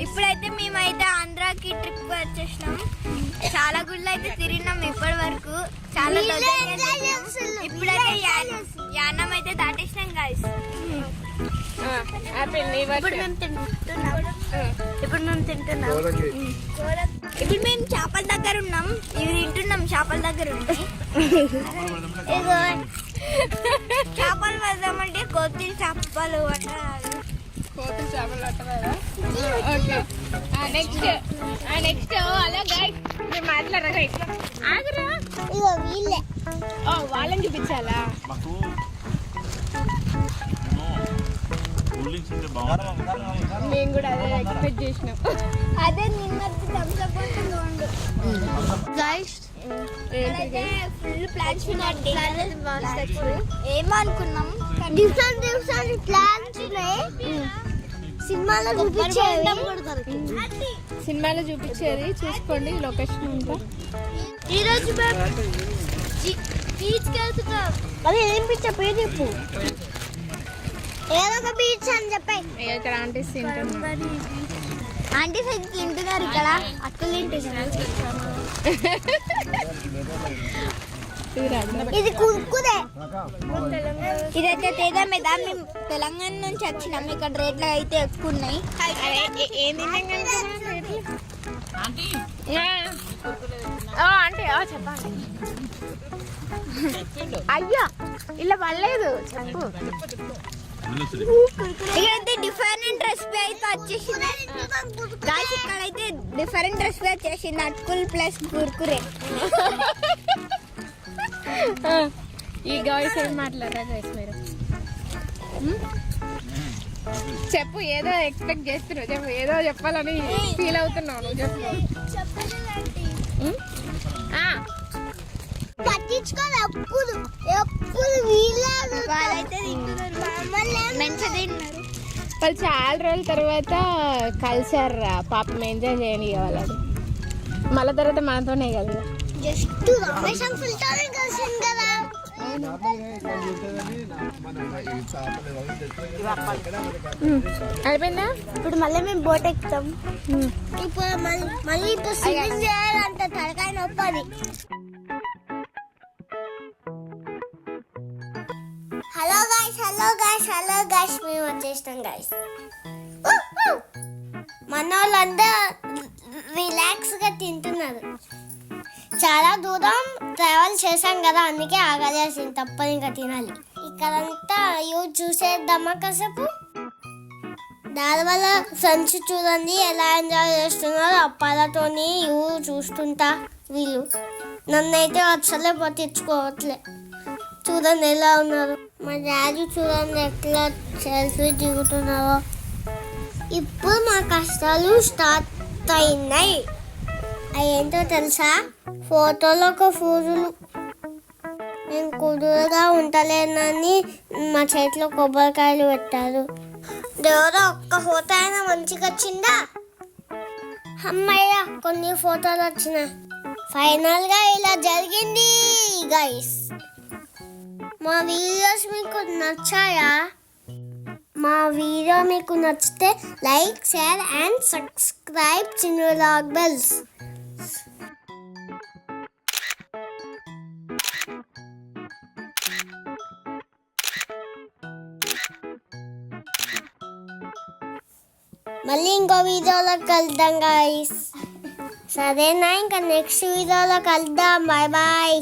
ఇప్పుడైతే మేమైతే ఆంధ్రాకి ట్రిప్ వచ్చేసినాం. చాలా గుళ్ళు అయితే తిరిగినాం ఇప్పటి వరకు. చాలా ఇప్పుడైతే యానం అయితే దాటేసినాం గాయస్. ఇప్పుడు మేము తింటున్నాం. ఇప్పుడు మేము చేపల దగ్గర ఉన్నాం. ఇవి తింటున్నాం. చేపల దగ్గర ఉన్నాయి. చేపలు పడదామంటే కోతులు చేపలు పట్టాలి. కోతులు చేపలు పట్టవారా? ఓకే. నెక్స్ట్ అలా గైస్ మీరు మాట్లాడరా ఇట్లా ఆగురా. ఇగో వీళ్ళే. వాళ్ళని చూపించాలా? మేము కూడా అదే ఎక్స్పెక్ట్ చేసినాం. అదే నిన్నటి ఫుల్ ప్లాన్స్ ఏమో అనుకున్నాం. డిఫరెంట్ డిఫరెంట్ ప్లాన్స్ ఉన్నాయి. సినిమాలో చూపించేది చూసుకోండి లొకేషన్ అంతా. ఈరోజు బీచ్కి వెళ్తున్నాం. అదే ఏం బీచ్ పేరు చెప్పు. ఏదో ఒక బీచ్ అని చెప్పాయి. ఇక్కడ ఆంటీస్ తింటున్నారు. ఆంటీస్ అయితే తింటున్నారు. ఇక్కడ అక్కలు తింటున్నారు. ఇది కుర్కురే. ఇదైతే తేదా మీద మేము తెలంగాణ నుంచి వచ్చినాం. ఇక్కడ రేట్లు అయితే ఎక్కువ ఉన్నాయి. చెప్పండి. అయ్యా ఇలా పడలేదు చెప్పు. ఇక్కడైతే డిఫరెంట్ రెసిపీ అయితే వచ్చేసింది. ఇక్కడైతే డిఫరెంట్ రెసిపీ వచ్చేసింది. అటుకులు ప్లస్ కుర్కురే. ఈ గాయస్ ఏం మాట్లాడరా గాయస్ మీరు? చెప్పు. ఏదో ఎక్స్పెక్ట్ చేస్తున్నావు. చెప్పు. ఏదో చెప్పాలని ఫీల్ అవుతున్నావు నువ్వు. చెప్పు. పట్టించుకోవాలి. ఎప్పుడు ఎప్పుడు వీళ్ళైతే వాళ్ళు చాలా రోజుల తర్వాత కలిసారు. పాపం ఎంజాయ్ చేయని వాళ్ళు. మళ్ళీ తర్వాత మనతోనే కదా. జస్ట్ రమేష్ ఫిల్టర్ కలిసింది కదా. అయిపోయిందా? ఇప్పుడు మళ్ళీ మేము బోట్ ఎక్కుతాం. ఇప్పుడు మళ్ళీ ఇప్పుడు స్విమ్మింగ్ చేయాలంట. తలకాయ నొప్పి. హలో గైస్ మేము వచ్చేస్తాం గైస్. మన వాళ్ళంతా రిలాక్స్ గా తింటున్నారు. చాలా దూరం ట్రావెల్ చేసాం కదా, అందుకే ఆగలేసింది. తప్పదు, ఇంకా తినాలి. ఇక్కడంతా యూజ్ చూసేద్దామా కాసేపు. దానివల్ల ఫ్రెండ్స్ చూడండి ఎలా ఎంజాయ్ చేస్తున్నారు. అప్పాలతోని యూ చూస్తుంటా. వీళ్ళు నన్నైతే అసలే పట్టించుకోవట్లే. చూడండి ఎలా ఉన్నారు. మా డాడీ చూడండి ఎట్లా సెల్ఫీ దిగుతున్నారో. ఇప్పుడు మా కష్టాలు స్టార్ట్ అయినాయి. అవి ఏంటో తెలుసా? ఫోటోలో ఒక ఫోజులు. నేను కుదురుగా ఉండలేనని మా చేతిలో కొబ్బరికాయలు పెట్టారు. దేవుడా, ఒక్క ఫోటో అయినా మంచిగా వచ్చిందా? అమ్మయ్య, కొన్ని ఫోటోలు వచ్చినాయి. ఫైనల్గా ఇలా జరిగింది గైస్. మా వీడియోస్ మీకు నచ్చాయా? మా వీడియో మీకు నచ్చితే లైక్, షేర్ అండ్ సబ్స్క్రైబ్ చిన్నులాగ్ బెల్స్. మళ్ళీ ఇంకో వీడియోలో కలుద్దాం గైస్. సరేనా? ఇంకా నెక్స్ట్ వీడియోలో కలుద్దాం. Bye bye.